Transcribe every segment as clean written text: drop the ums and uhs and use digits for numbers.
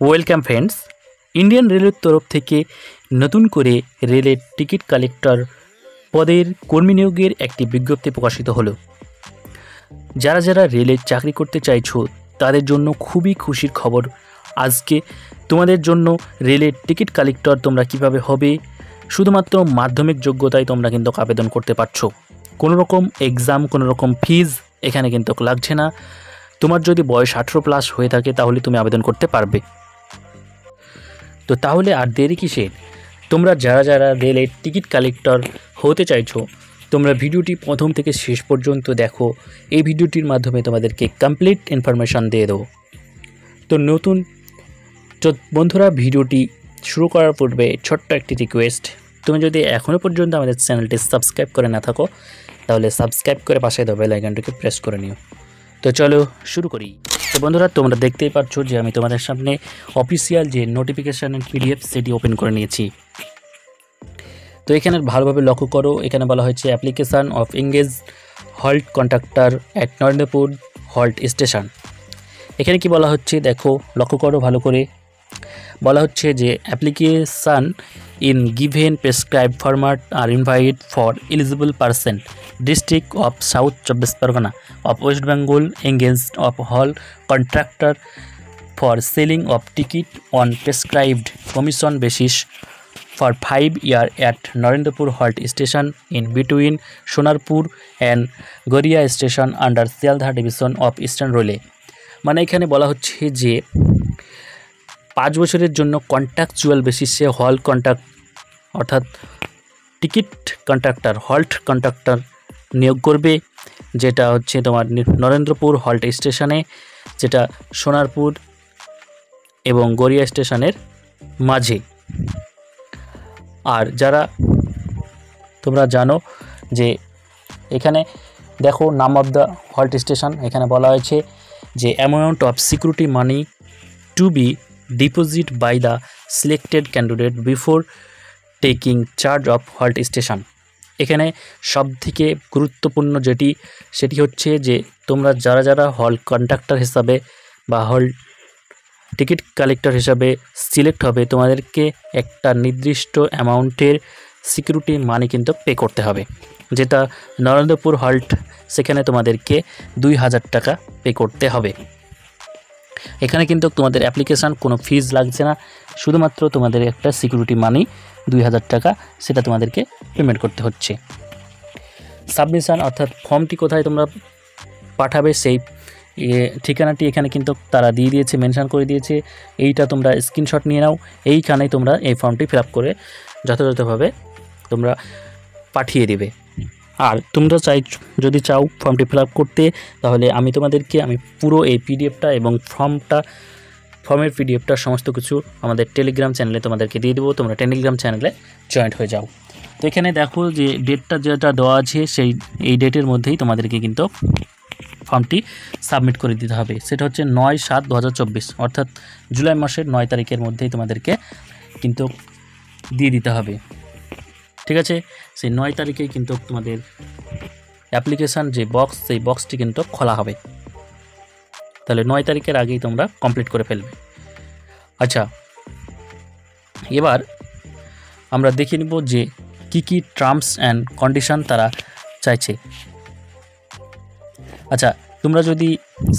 Welcome friends. Indian রেলের তরফ থেকে নতুন করে রেলের টিকিট কালেক্টর পদের কর্মী নিয়োগের একটি বিজ্ঞপ্তি প্রকাশিত হলো। যারা যারা রেলে চাকরি করতে চাইছো তাদের জন্য খুবই খুশির খবর। আজকে তোমাদের জন্য রেলের টিকিট কালেক্টর তোমরা কিভাবে হবে, শুধুমাত্র মাধ্যমিক যোগ্যতায় তোমরা কিন্তু আবেদন করতে পারছো। কোনো রকম এক্সাম, কোনো রকম ফিজ এখানে কিন্তু লাগছে না। তোমার যদি বয়স 18+ হয়ে থাকে তাহলে তুমি আবেদন করতে পারবে। তো তাহলে আর দেরি কিসের? তোমরা যারা যারা রেলের টিকিট কালেক্টর হতে চাইছো তোমরা ভিডিওটি প্রথম থেকে শেষ পর্যন্ত দেখো। এই ভিডিওটির মাধ্যমে তোমাদেরকে কমপ্লিট ইনফরমেশান দিয়ে দেবো। তো নতুন বন্ধুরা, ভিডিওটি শুরু করার পূর্বে ছোট্ট একটি রিকোয়েস্ট, তুমি যদি এখনও পর্যন্ত আমাদের চ্যানেলটি সাবস্ক্রাইব করে না থাকো তাহলে সাবস্ক্রাইব করে পাশে দেওয়া বেল আইকনটিকে প্রেস করে নিও। তো চলো শুরু করি। তো বন্ধুরা, তোমরা দেখতেই পাচ্ছ যে আমি তোমাদের সামনে অফিসিয়াল যে নোটিফিকেশানের পিডিএফ সেটি ওপেন করে নিয়েছি। তো এখানে ভালোভাবে লক্ষ্য করো, এখানে বলা হয়েছে application of engage halt contractor at Narendrapur halt station. এখানে কি বলা হচ্ছে দেখো, লক্ষ্য করো ভালো করে। বলা হচ্ছে যে application in given prescribed format are invited for eligible person district of South 24 Pargana of West Bengal engaged of hall contractor for selling of ticket on prescribed commission basis for 5 years at Narendrapur Halt station in between Sonarpur and Goria station under Sialdah division of Eastern Railway। মানে এখানে বলা হচ্ছে যে 5 বছরের জন্য contractual বেসিসে হল contract অর্থাৎ টিকিট কন্ট্রাক্টর হল্ট কন্ট্রাক্টর নিয়োগ করবে, যেটা হচ্ছে তোমার নরেন্দ্রপুর হল্ট স্টেশনে, যেটা সোনারপুর এবং গড়িয়া স্টেশনের মাঝে। আর যারা তোমরা জানো যে এখানে দেখো নাম অফ দ্য হল্ট স্টেশন, এখানে বলা হয়েছে যে amount of security money to be deposit by the selected candidate before taking charge of halt station. এখানে সবথেকে গুরুত্বপূর্ণ সেটি হচ্ছে যে তোমরা যারা যারা হল কন্ট্রাক্টর হিসাবে বা হল টিকিট কালেক্টর হিসাবে সিলেক্ট হবে তোমাদেরকে একটা নির্দিষ্ট অ্যামাউন্টের সিকিউরিটি মানি কিন্তু পে করতে হবে, যেটা নরেন্দ্রপুর হল্ট সেখানে তোমাদেরকে 2000 টাকা পে করতে হবে। এখানে কিন্তু তোমাদের অ্যাপ্লিকেশান কোনো ফিজ লাগছে না, শুধুমাত্র তোমাদের একটা সিকিউরিটি মানি 2000 টাকা সেটা তোমাদেরকে পেমেন্ট করতে হচ্ছে। সাবমিশন অর্থাৎ ফর্মটি কোথায় তোমরা পাঠাবে সেই ঠিকানাটি এখানে কিন্তু তারা দিয়ে দিয়েছে, মেনশন করে দিয়েছে। এইটা তোমরা স্ক্রিনশট নিয়ে নাও, এইখানেই তোমরা এই ফর্মটি ফিল আপ করে যথাযথভাবে তোমরা পাঠিয়ে দেবে। আর তোমরা যদি চাও ফর্মটি ফিল আপ করতে, তাহলে আমি তোমাদেরকে পুরো এই পিডিএফটা এবং ফর্মের পিডিএফটা সমস্ত কিছু আমাদের টেলিগ্রাম চ্যানেলে তোমাদেরকে দিয়ে দেবো। তোমরা টেলিগ্রাম চ্যানেলে জয়েন্ট হয়ে যাও। তো এখানে দেখো যে ডেটটা যেটা দেওয়া আছে এই ডেটের মধ্যেই তোমাদেরকে কিন্তু ফর্মটি সাবমিট করে দিতে হবে। সেটা হচ্ছে 9/7/2024 অর্থাৎ জুলাই মাসের 9 তারিখের মধ্যেই তোমাদেরকে কিন্তু দিয়ে দিতে হবে। ঠিক আছে, সেই 9 তারিখেই কিন্তু তোমাদের অ্যাপ্লিকেশান যে বক্স, সেই বক্সটি কিন্তু খোলা হবে। তাহলে 9 তারিখের আগেই তোমরা কমপ্লিট করে ফেলবে। আচ্ছা, এবার আমরা দেখে নিব যে কি টার্মস অ্যান্ড কন্ডিশন তারা চাইছে। আচ্ছা, তোমরা যদি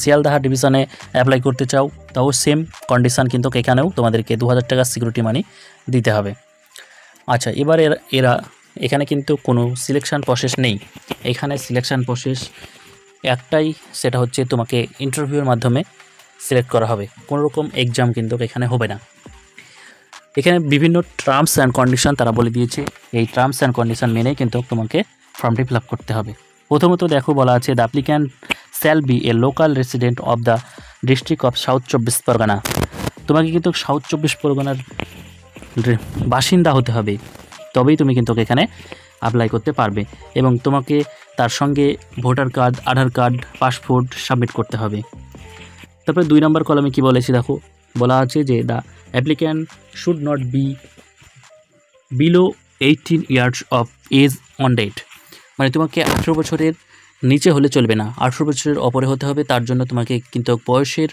শিয়ালদাহ ডিভিশনে অ্যাপ্লাই করতে চাও তাও সেম কন্ডিশান কিন্তু এখানেও তোমাদেরকে 2000 টাকা সিকিউরিটি মানি দিতে হবে। আচ্ছা, এবার এখানে কিন্তু কোনো সিলেকশান প্রসেস নেই। এখানে সিলেকশান প্রসেস একটাই, সেটা হচ্ছে তোমাকে ইন্টারভিউর মাধ্যমে সিলেক্ট করা হবে। কোনো রকম এক্সাম কিন্তু এখানে হবে না। এখানে বিভিন্ন টার্মস অ্যান্ড কন্ডিশন তারা বলে দিয়েছে, এই টার্মস অ্যান্ড কন্ডিশন মেনেই কিন্তু তোমাকে ফর্মটি ফিল আপ করতে হবে। প্রথমত দেখো বলা আছে the applicant shall B A local resident of the district of south 24 Pargana. তোমাকে কিন্তু সাউথ 24 পরগনার বাসিন্দা হতে হবে, তবেই তুমি কিন্তু এখানে অ্যাপ্লাই করতে পারবে। এবং তোমাকে তার সঙ্গে ভোটার কার্ড, আধার কার্ড, পাসপোর্ট সাবমিট করতে হবে। তারপরে 2 নম্বর কলামে কি বলেছি দেখো, বলা আছে যে the applicant should not be below 18 years of age on date. মানে তোমাকে 18 বছরের নিচে হলে চলবে না, 18 বছরের ওপরে হতে হবে। তার জন্য তোমাকে কিন্তু বয়সের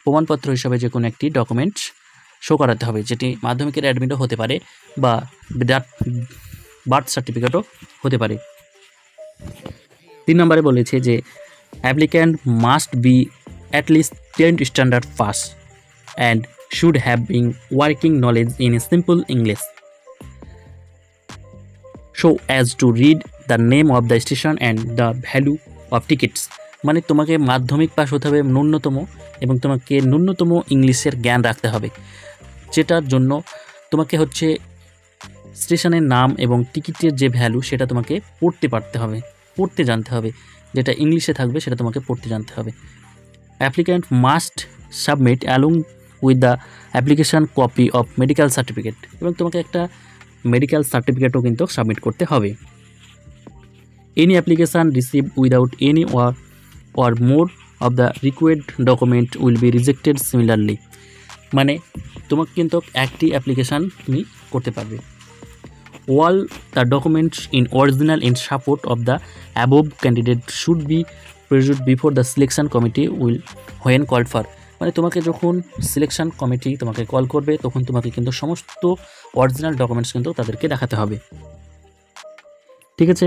প্রমাণপত্র হিসাবে যে কোনো একটি ডকুমেন্টস শো করাতে হবে, যেটি মাধ্যমিকের অ্যাডমিটও হতে পারে বা বার্থ সার্টিফিকেটও হতে পারে। 3 নম্বরে বলেছে যে applicant must be at least 10th standard pass and should have being working knowledge in simple English so as to read the name of the station and the value of tickets। মানে তোমাকে মাধ্যমিক pass হতে হবে ন্যূনতম, এবং তোমাকে ন্যূনতম ইংলিশের জ্ঞান রাখতে হবে, যেটার জন্য তোমাকে হচ্ছে স্টেশনের নাম এবং টিকিটের যে ভ্যালু সেটা তোমাকে পড়তে জানতে হবে, যেটা ইংলিশে থাকবে সেটা তোমাকে পড়তে জানতে হবে। Applicant must submit along with the application copy of medical certificate, এবং তোমাকে একটা মেডিকেল সার্টিফিকেটও কিন্তু সাবমিট করতে হবে। Any application receive without any or more of the required document will be rejected similarly। মানে তোমাকে কিন্তু একটি অ্যাপ্লিকেশান তুমি করতে পারবে। all the documents in original in support of the above candidate should be produced before the selection committee will when called for। মানে তোমাকে যখন সিলেকশন কমিটি তোমাকে কল করবে তখন তোমাকে কিন্তু সমস্ত অরিজিনাল ডকুমেন্টস কিন্তু তাদেরকে দেখাতে হবে, ঠিক আছে।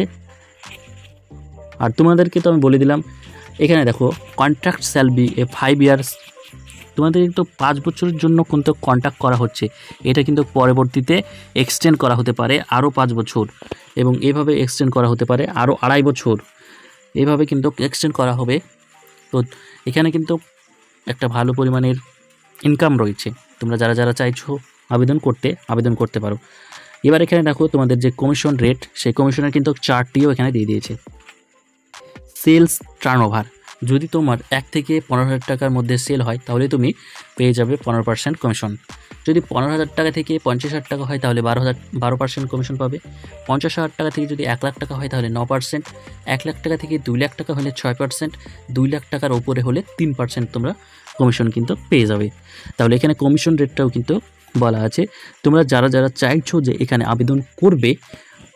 আর তোমাদেরকে তো আমি বলে দিলাম, এখানে দেখো contract shall B A 5 years। তোমাদের কিন্তু 5 বছরের জন্য কিন্তু কন্ট্রাক্ট করা হচ্ছে, এটা কিন্তু পরবর্তীতে এক্সটেন্ড করা হতে পারে আরও 5 বছর, এবং এভাবে এক্সটেন্ড করা হতে পারে আরও 2.5 বছর, এভাবে কিন্তু এক্সটেন্ড করা হবে। তো এখানে কিন্তু একটা ভালো পরিমাণের ইনকাম রয়েছে, তোমরা যারা চাইছো আবেদন করতে পারো। এবার এখানে দেখো তোমাদের যে কমিশন রেট, সেই কমিশনের কিন্তু চার্টটিও এখানে দিয়ে দিয়েছে। সেলস টার্নওভার, যদি তোমার 1 থেকে 15,000 টাকার মধ্যে সেল হয় তাহলে তুমি পেয়ে যাবে 15% কমিশন। যদি 15,000 টাকা থেকে 50,000 টাকা হয় তাহলে 12% কমিশন পাবে। 50,000 টাকা থেকে যদি 1 লাখ টাকা হয় তাহলে 9%, 1 লাখ টাকা থেকে 2 লাখ টাকা হলে 6%, 2 লাখ টাকার উপরে হলে 3% তোমরা কমিশন কিন্তু পেয়ে যাবে। তাহলে এখানে কমিশন রেটটাও কিন্তু বলা আছে। তোমরা যারা চাইছো যে এখানে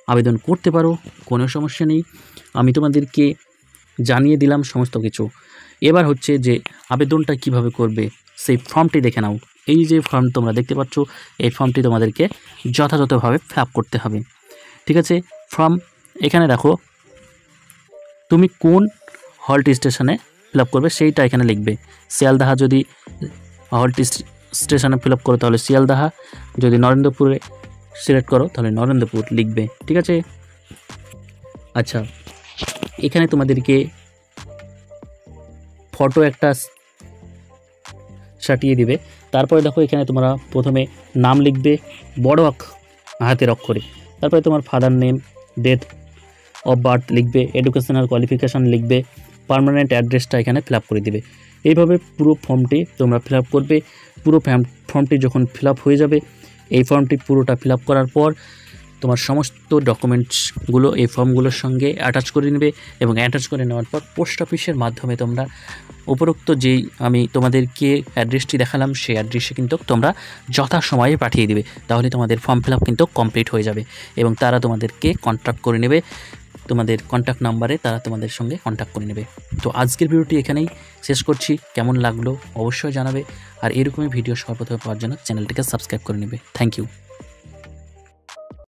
আবেদন করতে পারো, কোনো সমস্যা নেই, আমি তোমাদেরকে জানিয়ে দিলাম সমস্ত কিছু। এবার হচ্ছে যে আবেদনটা কিভাবে করবে সেই ফর্মটি দেখে নাও। এই যে ফর্ম তোমরা দেখতে পাচ্ছ, এই ফর্মটি তোমাদেরকে যথাযথভাবে ফিল আপ করতে হবে, ঠিক আছে। ফর্ম এখানে দেখো, তুমি কোন হল্ট স্টেশনে ফিল আপ করবে সেইটা এখানে লিখবে। শিয়ালদাহা যদি হল্ট স্টেশনে ফিল আপ করো তাহলে শিয়ালদাহা, যদি নরেন্দ্রপুরে সিলেক্ট করো তাহলে নরেন্দ্রপুর লিখবে, ঠিক আছে। আচ্ছা, এখানে তোমাদেরকে ফটো একটা সাটিয়ে দিবে। তারপরে দেখো এখানে তোমরা প্রথমে নাম লিখবে বড় হাতের অক্ষরে, তারপরে তোমার father name, date of birth লিখবে, এডুকেশনাল কোয়ালিফিকেশান লিখবে, পার্মানেন্ট অ্যাড্রেসটা এখানে ফিল আপ করে দিবে। এইভাবে পুরো ফর্মটি তোমরা ফিল আপ করবে। পুরো ফর্মটি যখন ফিল আপ হয়ে যাবে, এই ফর্মটি পুরোটা ফিল আপ করার পর তোমার সমস্ত ডকুমেন্টসগুলো এই ফর্মগুলোর সঙ্গে অ্যাটাচ করে নেবে, এবং অ্যাটাচ করে নেওয়ার পর পোস্ট অফিসের মাধ্যমে তোমরা উপরোক্ত যেই আমি তোমাদেরকে অ্যাড্রেসটি দেখালাম সেই অ্যাড্রেসে কিন্তু তোমরা যথাসময়ে পাঠিয়ে দেবে। তাহলে তোমাদের ফর্ম ফিল আপ কিন্তু কমপ্লিট হয়ে যাবে, এবং তারা তোমাদেরকে কন্ট্যাক্ট করে নেবে, তোমাদের কন্ট্যাক্ট নাম্বারে তারা তোমাদের সঙ্গে কন্ট্যাক্ট করে নেবে। তো আজকের ভিডিওটি এখানেই শেষ করছি। কেমন লাগলো অবশ্যই জানাবে, আর এরকমই ভিডিও সর্বপ্রথম পাওয়ার জন্য চ্যানেলটিকে সাবস্ক্রাইব করে নেবে। Thank you.